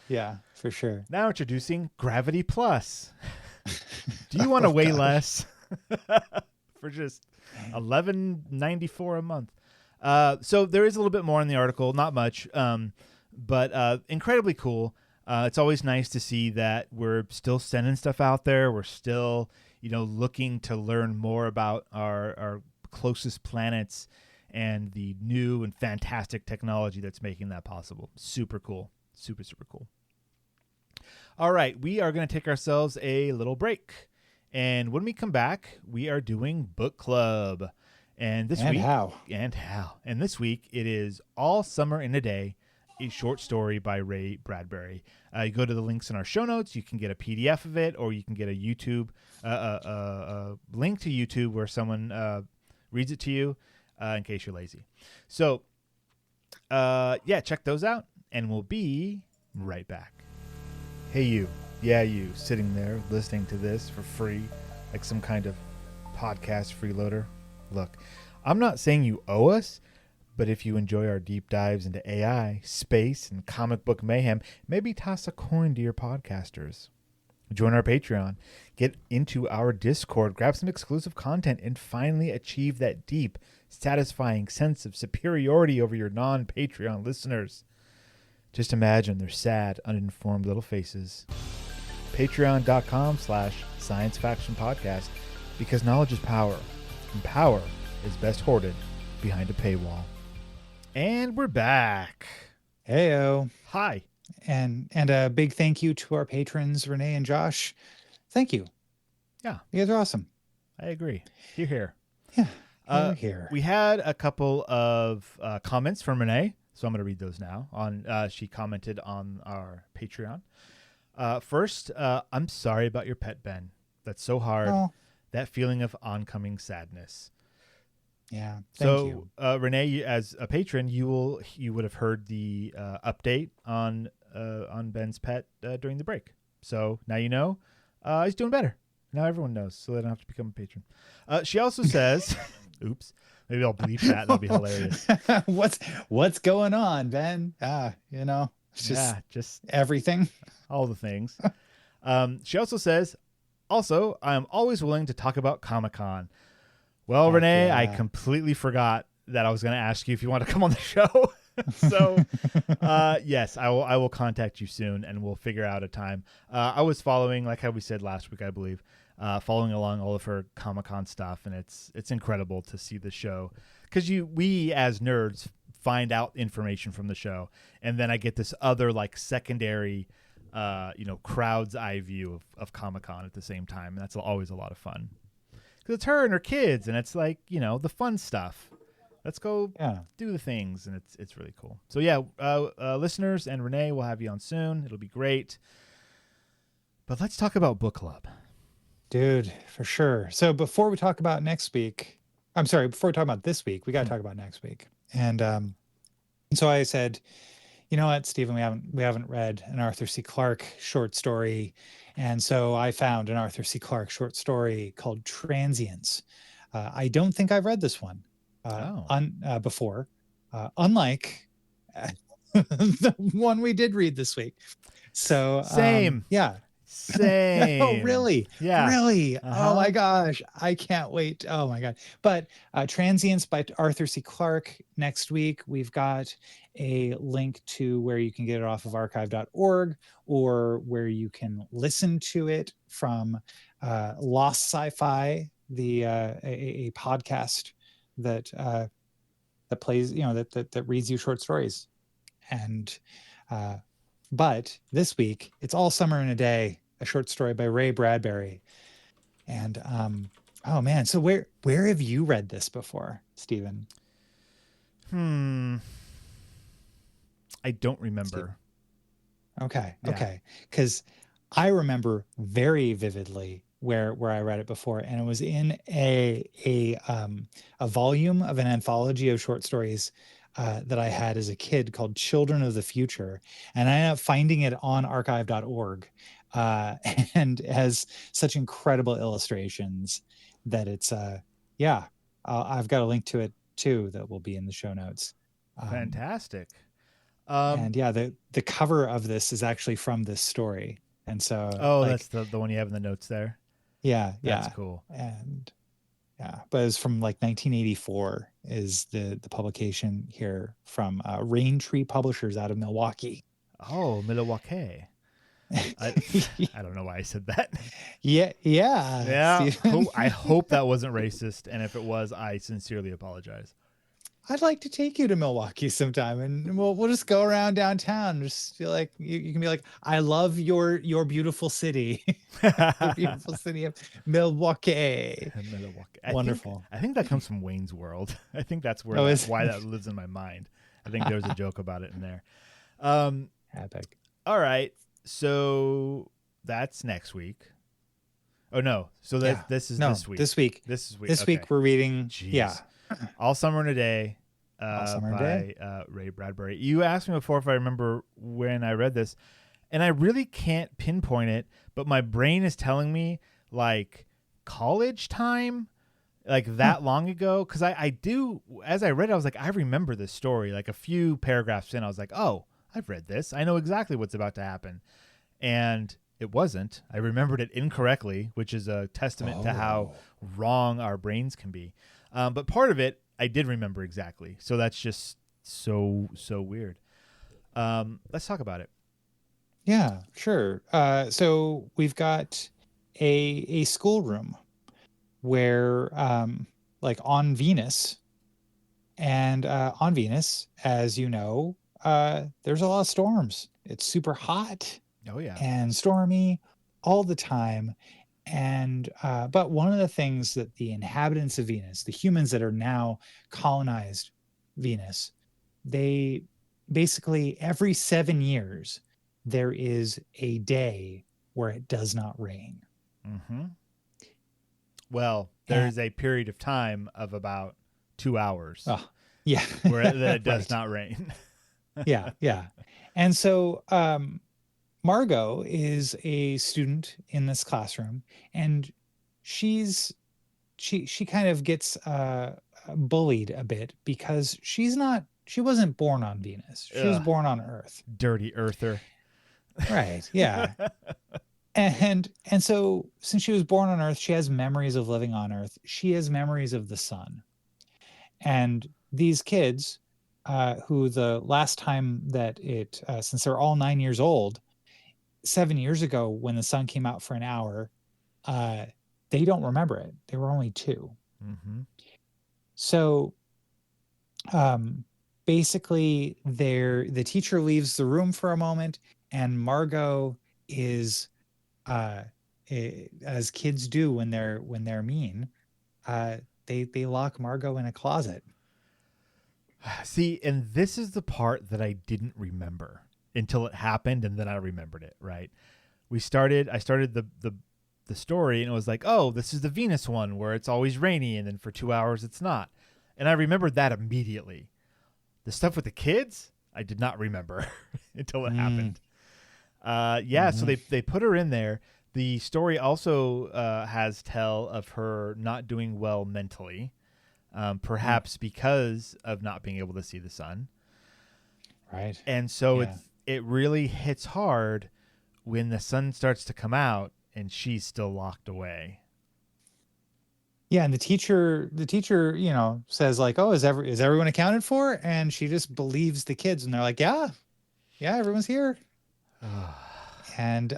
for sure. Now introducing Gravity Plus. Do you want to weigh less for just $11.94 a month? So there is a little bit more in the article, not much. But incredibly cool. It's always nice to see that we're still sending stuff out there. We're still, looking to learn more about our closest planets and the new and fantastic technology that's making that possible. Super cool. Super, super cool. All right. We are going to take ourselves a little break. And when we come back, we are doing book club. And this week. And this week, it is All Summer in a Day, a short story by Ray Bradbury. You go to the links in our show notes. You can get a PDF of it, or you can get a YouTube link to YouTube where someone reads it to you in case you're lazy. So, check those out, and we'll be right back. Hey, you. Yeah, you sitting there listening to this for free, like some kind of podcast freeloader. Look, I'm not saying you owe us, but if you enjoy our deep dives into AI, space, and comic book mayhem, maybe toss a coin to your podcasters. Join our Patreon, get into our Discord, grab some exclusive content, and finally achieve that deep, satisfying sense of superiority over your non-Patreon listeners. Just imagine their sad, uninformed little faces. Patreon.com/Science Faction Podcast, because knowledge is power, and power is best hoarded behind a paywall. And we're back. Heyo. Hi. And a big thank you to our patrons, Renee and Josh. Thank you. Yeah. You guys are awesome. I agree. You're here. Yeah. Here. We had a couple of comments from Renee, so I'm going to read those now. She commented on our Patreon. First, I'm sorry about your pet, Ben. That's so hard. Oh. That feeling of oncoming sadness. Yeah. Thank you. Renee, as a patron, you would have heard the update on Ben's pet during the break. So now you know he's doing better. Now everyone knows, so they don't have to become a patron. She also says, "Oops, maybe I'll bleep that. That'll be hilarious." What's going on, Ben? It's just everything, all the things. She also says, "Also, I am always willing to talk about Comic-Con." Well, Renee, I completely forgot that I was going to ask you if you want to come on the show. So, yes, I will contact you soon, and we'll figure out a time. I was following, like how we said last week, I believe, following along all of her Comic-Con stuff, and it's incredible to see the show, because we as nerds find out information from the show, and then I get this other like secondary, crowd's eye view of Comic-Con at the same time, and that's always a lot of fun. Because it's her and her kids, and it's like, the fun stuff. Let's go do the things, and it's really cool. So, yeah, listeners and Renee, we'll have you on soon. It'll be great. But let's talk about book club. Dude, for sure. So before we talk about this week, we got to talk about next week. And so I said, you know what, Stephen, we haven't read an Arthur C. Clarke short story. And so I found an Arthur C. Clarke short story called Transience. I don't think I've read this one before, unlike the one we did read this week. So same. Same. Oh, really? Yeah. Really? Oh my gosh. I can't wait. Oh my God. But Transience by Arthur C. Clarke. Next week, we've got a link to where you can get it off of archive.org, or where you can listen to it from Lost Sci-Fi, a podcast that plays, that reads you short stories. And but this week, it's All Summer in a Day, a short story by Ray Bradbury. And oh man, so where have you read this before, Stephen? I don't remember. Okay. Because I remember very vividly where I read it before, and it was in a volume of an anthology of short stories that I had as a kid called Children of the Future. And I ended up finding it on archive.org, and it has such incredible illustrations that it's, I've got a link to it too that will be in the show notes. Fantastic. And the cover of this is actually from this story. And so, that's the one you have in the notes there. Yeah. That's cool. And but it's from like 1984 is the publication here from Rain Tree Publishers out of Milwaukee. Oh, Milwaukee. I don't know why I said that. Yeah. I hope that wasn't racist, and if it was, I sincerely apologize. I'd like to take you to Milwaukee sometime, and we'll just go around downtown. Just feel like you can be like, I love your beautiful city, the beautiful city of Milwaukee. Wonderful. I think that comes from Wayne's World. I think that's why that lives in my mind. I think there's a joke about it in there. Epic. All right, so that's next week. Oh no, so this is this week. This week we're reading. Jeez. Yeah. All Summer in a Day by Ray Bradbury. You asked me before if I remember when I read this, and I really can't pinpoint it, but my brain is telling me like college time, like that long ago. Because I do, as I read it, I was like, I remember this story. Like a few paragraphs in, I was like, oh, I've read this. I know exactly what's about to happen. And it wasn't. I remembered it incorrectly, which is a testament to how wrong our brains can be. But part of it I did remember exactly. So that's just so weird. Let's talk about it. Yeah, sure. So we've got a schoolroom where, like on Venus, and on Venus, as you know, there's a lot of storms. It's super hot Oh yeah. and stormy all the time. And but one of the things that the inhabitants of Venus, the humans that are now colonized Venus, they basically every 7 years there is a day where it does not rain. Mm-hmm. Well, And there's a period of time of about 2 hours oh, yeah, where it does right. not rain. Yeah, yeah. And so Margot is a student in this classroom, and she's she kind of gets bullied a bit because she wasn't born on Venus. She was Ugh, born on Earth. dirty earther. Right. Yeah. And so since she was born on Earth, she has memories of living on Earth. She has memories of the sun. And these kids, who the last time that since they're all 9 years old, 7 years ago when the sun came out for an hour, uh, they don't remember it. They were only 2. Mm-hmm. So basically, the teacher leaves the room for a moment, and Margot is, as kids do when they're mean, they lock Margot in a closet. See, and this is the part that I didn't remember until it happened, and then I remembered it. Right? I started the story, and it was like, oh, this is the Venus one where it's always rainy, and then for 2 hours it's not. And I remembered that immediately. The stuff with the kids, I did not remember until it happened. Yeah, so they put her in there. The story also has tell of her not doing well mentally, perhaps because of not being able to see the sun. Right. And so Yeah. it really hits hard when the sun starts to come out and she's still locked away. Yeah, and the teacher, says like, "Oh, is everyone accounted for?" And she just believes the kids, and they're like, "Yeah, yeah, everyone's here." And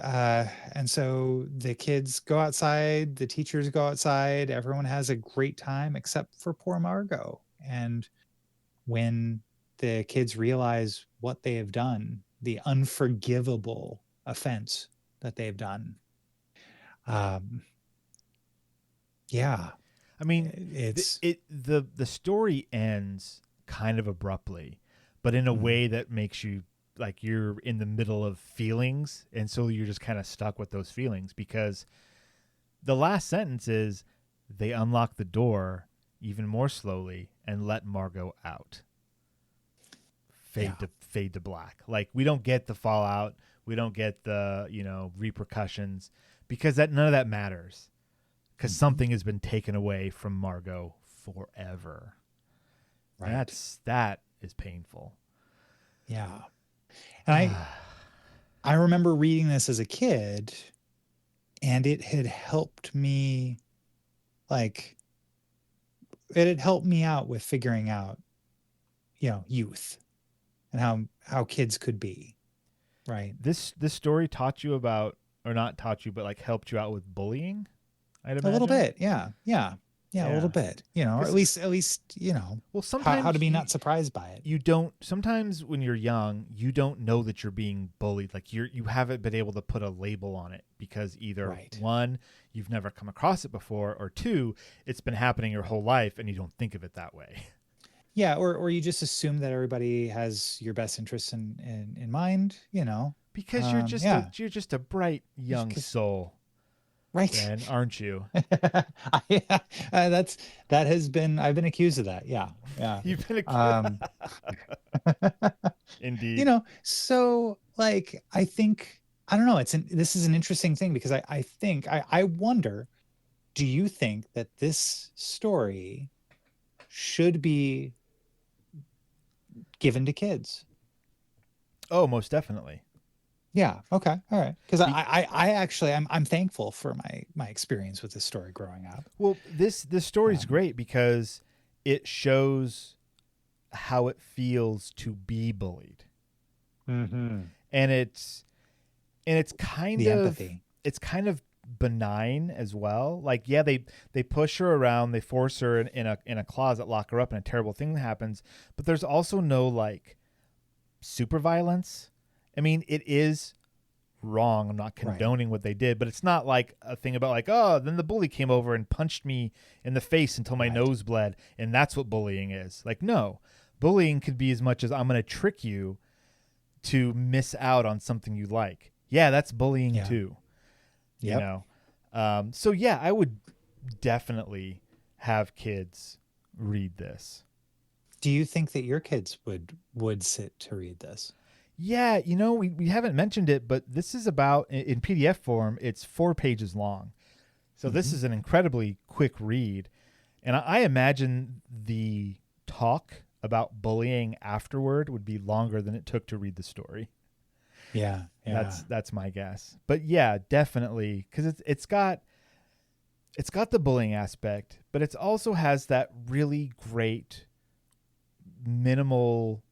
so the kids go outside, the teachers go outside, everyone has a great time except for poor Margot. And when the kids realize what they have done, the unforgivable offense that they've done, um, yeah, I mean, it's the story ends kind of abruptly, but in a way that makes you like you're in the middle of feelings, and so you're just kind of stuck with those feelings because the last sentence is they unlock the door even more slowly and let Margot out. Fade to black. Like we don't get the fallout, we don't get the repercussions because none of that matters. Because something has been taken away from Margot forever. right. That is painful. Yeah. And I remember reading this as a kid, and it had helped me, like, it had helped me out with figuring out, youth and how kids could be. Right. This story taught you about, or not taught you, but like helped you out with bullying, I'd imagine. A little bit. Yeah. Yeah. Yeah. A little bit, or at least, well, sometimes how to be not surprised by it. You don't, sometimes when you're young, you don't know that you're being bullied. Like you haven't been able to put a label on it because either one, you've never come across it before, or two, it's been happening your whole life and you don't think of it that way. Yeah. Or you just assume that everybody has your best interests in mind, Because you're just a bright young soul. Right. Ben, aren't you? That has been, I've been accused of that. Yeah. Yeah. You've been accused. Indeed. So like, I think, I don't know. This is an interesting thing because I wonder, do you think that this story should be given to kids? Oh, most definitely. Yeah. Okay. All right. Because I actually I'm thankful for my experience with this story growing up. Well, this story is great because it shows how it feels to be bullied. Mm-hmm. and it's kind The of empathy. it's kind of benign as well. Like, yeah, they push her around, they force her in a closet, lock her up, and a terrible thing happens. But there's also no like super violence. I mean, it is wrong. I'm not condoning what they did, but it's not like a thing about like, oh, then the bully came over and punched me in the face until my nose bled, and that's what bullying is. Like, no, bullying could be as much as I'm going to trick you to miss out on something you like. Yeah, that's bullying too. You know? So yeah, I would definitely have kids read this. Do you think that your kids would sit to read this? Yeah, you know, we haven't mentioned it, but this is about, in PDF form, it's 4 pages long. So this is an incredibly quick read. And I imagine the talk about bullying afterward would be longer than it took to read the story. Yeah. That's my guess. But yeah, definitely, because it's got the bullying aspect, but it also has that really great minimal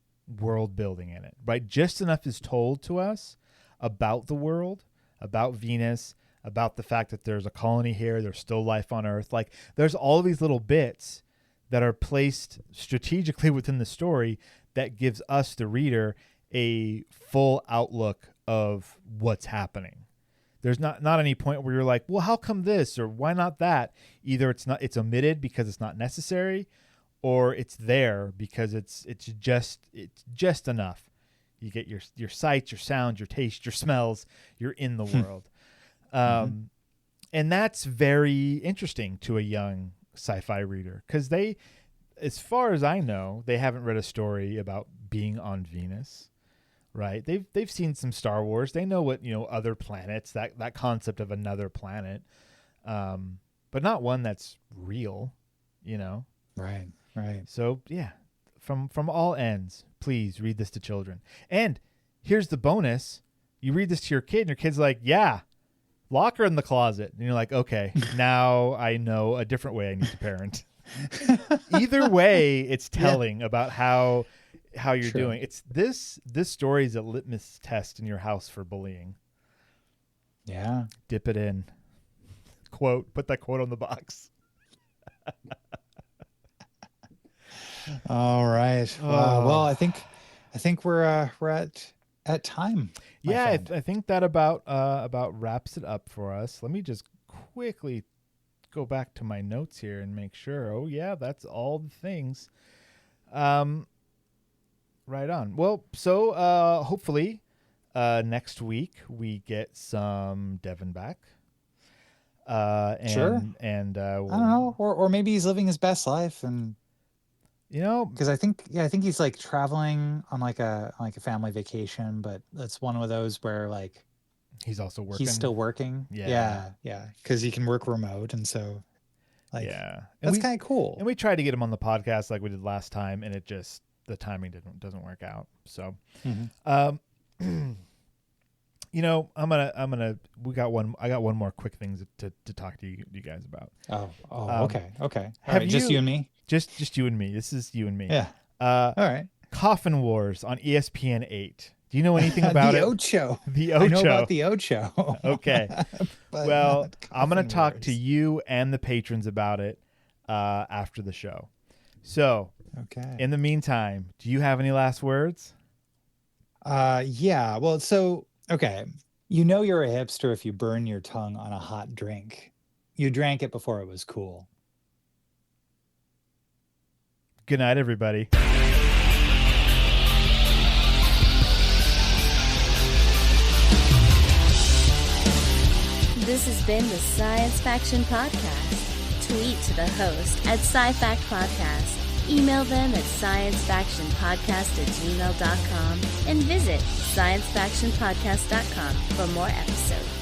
world building in it, right? Just enough is told to us about the world, about Venus, about the fact that there's a colony here, there's still life on Earth. Like, there's all of these little bits that are placed strategically within the story that gives us, the reader, a full outlook of what's happening. There's not any point where you're like, well, how come this or why not that? Either it's omitted because it's not necessary, or it's there because it's just enough. You get your sights, your sounds, your taste, your smells. You're in the world, and that's very interesting to a young sci-fi reader, because they, as far as I know, they haven't read a story about being on Venus. Right. They've seen some Star Wars. They know what, other planets, that concept of another planet, but not one that's real, Right. So, yeah, from all ends, please read this to children. And here's the bonus. You read this to your kid and your kid's like, yeah, lock her in the closet. And you're like, okay, now I know a different way I need to parent. Either way, it's telling about how you're doing. It's this story is a litmus test in your house for bullying. Yeah. Dip it in. Quote, put that quote on the box. All right. Well, I think we're at time. Yeah, I think that about wraps it up for us. Let me just quickly go back to my notes here and make sure. Oh yeah, that's all the things. Right on. Well, so hopefully next week we get some Devin back. Sure. And I don't know, or maybe he's living his best life, and because I think he's like traveling on like a family vacation, but that's one of those where like he's also working. He's still working. Yeah. Because he can work remote, and so like that's kind of cool. And we tried to get him on the podcast like we did last time, and the timing doesn't work out. So, I got one more quick thing to talk to you guys about. Okay. All right, just you and me. Just you and me. This is you and me. Yeah. All right. Coffin Wars on ESPN 8. Do you know anything about the it? Ocho. The Ocho. I know about the Ocho. Okay. Well, I'm going to talk to you and the patrons about it after the show. So, okay. In the meantime, do you have any last words? Yeah. Well, so, okay. You're a hipster if you burn your tongue on a hot drink. You drank it before it was cool. Good night, everybody. This has been the Science Faction Podcast. Tweet to the host at SciFact Podcast. Email them at sciencefactionpodcast@gmail.com and visit sciencefactionpodcast.com for more episodes.